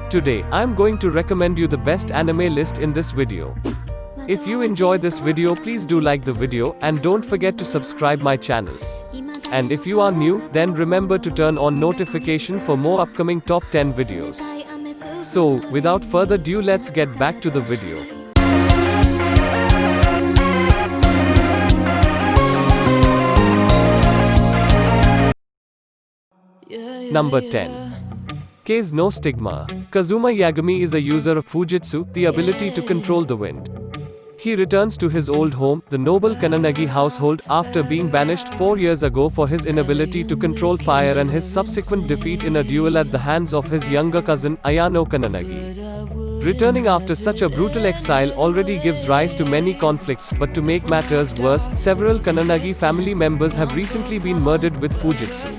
Today, I'm going to recommend you the best anime list in this video. If you enjoy this video, please do like the video, and don't forget to subscribe my channel. And if you are new, then remember to turn on notification for more upcoming top 10 videos. So, without further ado, let's get back to the video. Number 10. K's No Stigma. Kazuma Yagami is a user of Fujitsu, the ability to control the wind. He returns to his old home, the noble Kananagi household, after being banished 4 years ago for his inability to control fire and his subsequent defeat in a duel at the hands of his younger cousin, Ayano Kananagi. Returning after such a brutal exile already gives rise to many conflicts, but to make matters worse, several Kananagi family members have recently been murdered with Fujitsu.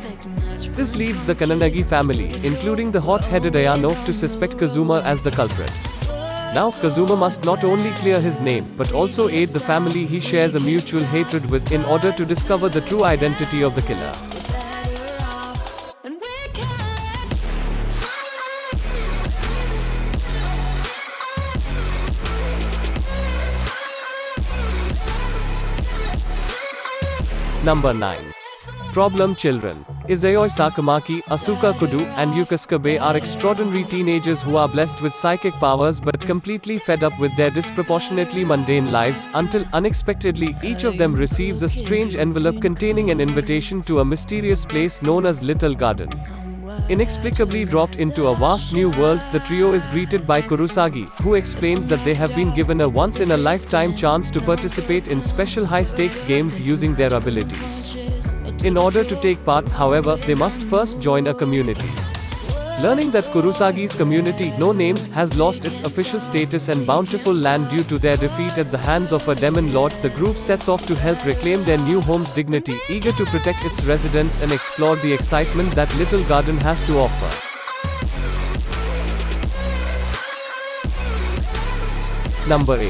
This leads the Kananagi family, including the hot-headed Ayano, to suspect Kazuma as the culprit. Now, Kazuma must not only clear his name, but also aid the family he shares a mutual hatred with in order to discover the true identity of the killer. Number 9. Problem Children. Izayoi Sakamaki, Asuka Kudu, and Yukasuke are extraordinary teenagers who are blessed with psychic powers but completely fed up with their disproportionately mundane lives, until, unexpectedly, each of them receives a strange envelope containing an invitation to a mysterious place known as Little Garden. Inexplicably dropped into a vast new world, the trio is greeted by Kurosagi, who explains that they have been given a once-in-a-lifetime chance to participate in special high-stakes games using their abilities. In order to take part, however, they must first join a community. Learning that Kurosagi's community, No Names, has lost its official status and bountiful land due to their defeat at the hands of a demon lord, the group sets off to help reclaim their new home's dignity, eager to protect its residents and explore the excitement that Little Garden has to offer. Number 8.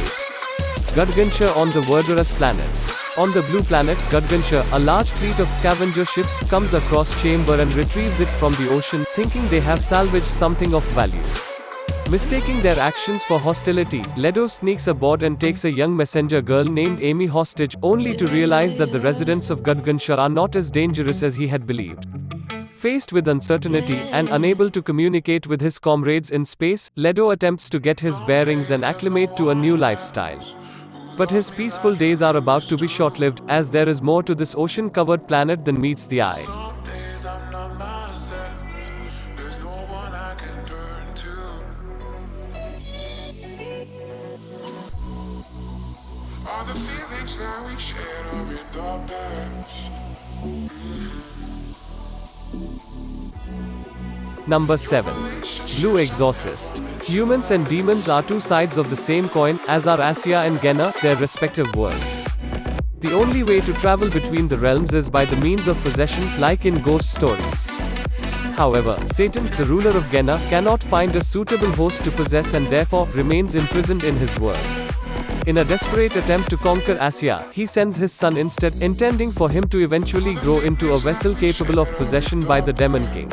Gudgeonsha on the Verdurous Planet. On the blue planet, Gudgeonsha, a large fleet of scavenger ships comes across Chamber and retrieves it from the ocean, thinking they have salvaged something of value. Mistaking their actions for hostility, Leto sneaks aboard and takes a young messenger girl named Amy hostage, only to realize that the residents of Gudgeonsha are not as dangerous as he had believed. Faced with uncertainty, and unable to communicate with his comrades in space, Leto attempts to get his bearings and acclimate to a new lifestyle. But his peaceful days are about to be short-lived, as there is more to this ocean-covered planet than meets the eye. Number 7. Blue Exorcist. Humans and demons are two sides of the same coin, as are Asya and Gena, their respective worlds. The only way to travel between the realms is by the means of possession, like in ghost stories. However, Satan, the ruler of Gena, cannot find a suitable host to possess and therefore remains imprisoned in his world. In a desperate attempt to conquer Asya, he sends his son instead, intending for him to eventually grow into a vessel capable of possession by the Demon King.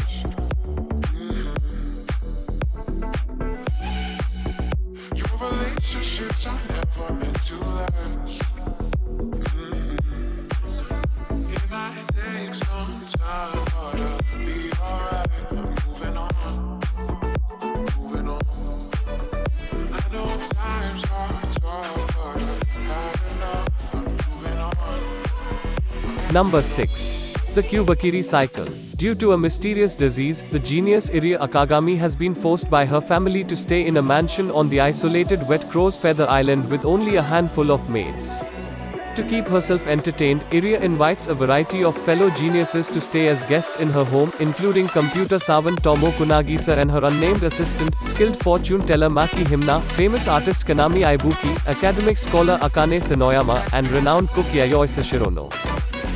Number 6. The Kyubakiri Cycle. Due to a mysterious disease, the genius Irie Akagami has been forced by her family to stay in a mansion on the isolated Wet Crow's Feather Island with only a handful of maids. To keep herself entertained, Irie invites a variety of fellow geniuses to stay as guests in her home, including computer savant Tomo Kunagisa and her unnamed assistant, skilled fortune teller Maki Himna, famous artist Kanami Ibuki, academic scholar Akane Sonoyama, and renowned cook Yayoi Sashirono.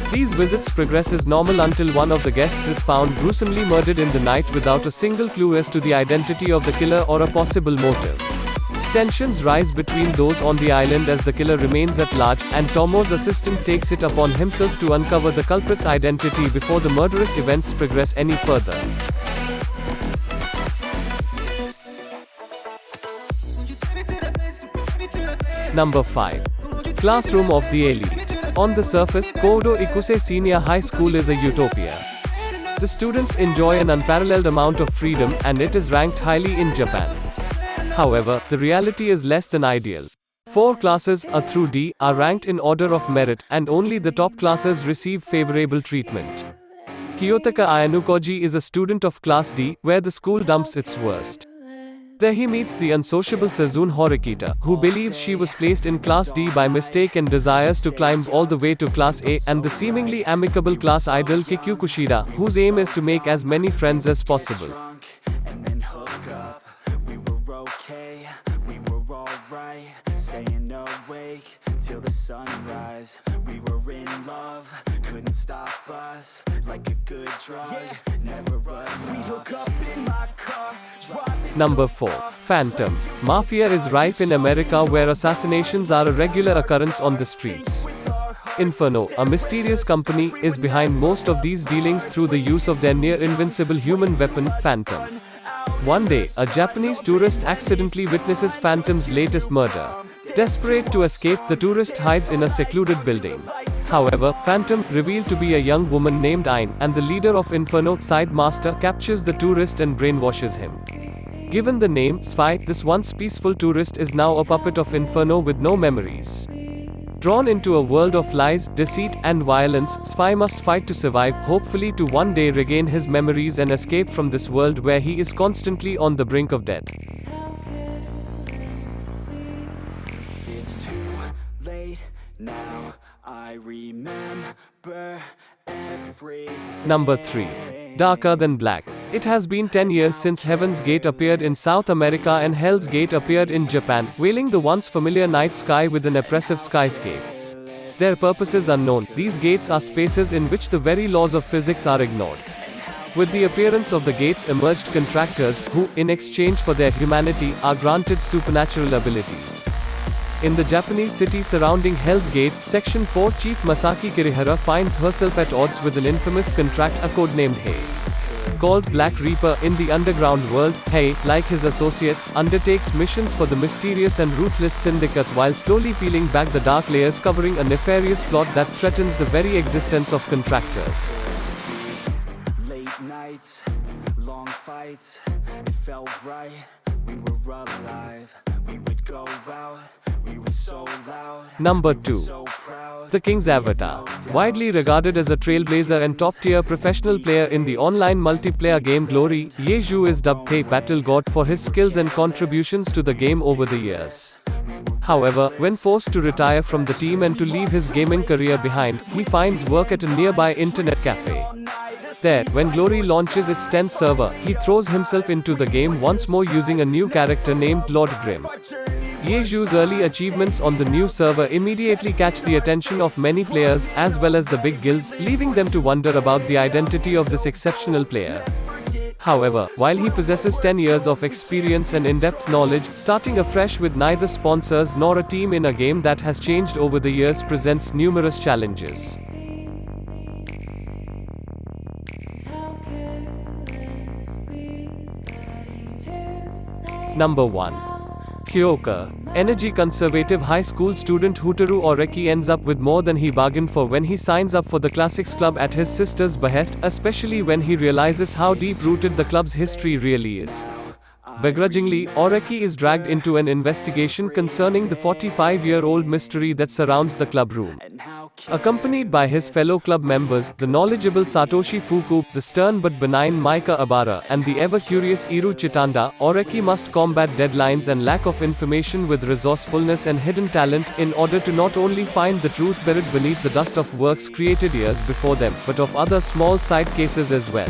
These visits progress as normal until one of the guests is found gruesomely murdered in the night without a single clue as to the identity of the killer or a possible motive. Tensions rise between those on the island as the killer remains at large, and Tomo's assistant takes it upon himself to uncover the culprit's identity before the murderous events progress any further. Number 5. Classroom of the Elite. On the surface, Kodo Ikuse Senior High School is a utopia. The students enjoy an unparalleled amount of freedom, and it is ranked highly in Japan. However, the reality is less than ideal. 4 classes, A through D, are ranked in order of merit, and only the top classes receive favorable treatment. Kiyotaka Ayanukoji is a student of Class D, where the school dumps its worst. There he meets the unsociable Sazune Horikita, who believes she was placed in Class D by mistake and desires to climb all the way to Class A, and the seemingly amicable class idol Kikyu Kushida, whose aim is to make as many friends as possible. Till the sunrise, we were in love, couldn't stop us, like a good drug, never we hook up in my car, Number 4. Phantom. Mafia is rife in America, where assassinations are a regular occurrence on the streets. Inferno, a mysterious company, is behind most of these dealings through the use of their near-invincible human weapon, Phantom. One day, a Japanese tourist accidentally witnesses Phantom's latest murder. Desperate to escape, the tourist hides in a secluded building. However, Phantom, revealed to be a young woman named Ain, and the leader of Inferno, Side Master, captures the tourist and brainwashes him. Given the name, Spy, this once peaceful tourist is now a puppet of Inferno with no memories. Drawn into a world of lies, deceit, and violence, Spy must fight to survive, hopefully to one day regain his memories and escape from this world where he is constantly on the brink of death. Now I remember everything. Number 3. Darker Than Black. It has been 10 years since Heaven's Gate appeared in South America and Hell's Gate appeared in Japan, veiling the once familiar night sky with an oppressive skyscape. Their purpose is unknown. These gates are spaces in which the very laws of physics are ignored. With the appearance of the gates emerged contractors, who, in exchange for their humanity, are granted supernatural abilities. In the Japanese city surrounding Hell's Gate, Section 4 Chief Masaki Kirihara finds herself at odds with an infamous contractor codenamed Hei. Called Black Reaper in the underground world, Hei, like his associates, undertakes missions for the mysterious and ruthless syndicate while slowly peeling back the dark layers covering a nefarious plot that threatens the very existence of contractors. Late nights, long fights, it felt right, we were alive, we would go out. Number 2. The King's Avatar. Widely regarded as a trailblazer and top-tier professional player in the online multiplayer game Glory, Ye Zhu is dubbed the Battle God for his skills and contributions to the game over the years. However, when forced to retire from the team and to leave his gaming career behind, he finds work at a nearby internet cafe. There, when Glory launches its 10th server, he throws himself into the game once more using a new character named Lord Grim. Ye Zhu's early achievements on the new server immediately catch the attention of many players, as well as the big guilds, leaving them to wonder about the identity of this exceptional player. However, while he possesses 10 years of experience and in-depth knowledge, starting afresh with neither sponsors nor a team in a game that has changed over the years presents numerous challenges. Number 1. Kyoka. Energy conservative high school student Hotaru Oreki ends up with more than he bargained for when he signs up for the Classics Club at his sister's behest, especially when he realizes how deep-rooted the club's history really is. Begrudgingly, Oreki is dragged into an investigation concerning the 45-year-old mystery that surrounds the club room. Accompanied by his fellow club members, the knowledgeable Satoshi Fuku, the stern but benign Maika Abara, and the ever-curious Iru Chitanda, Oreki must combat deadlines and lack of information with resourcefulness and hidden talent, in order to not only find the truth buried beneath the dust of works created years before them, but of other small side cases as well.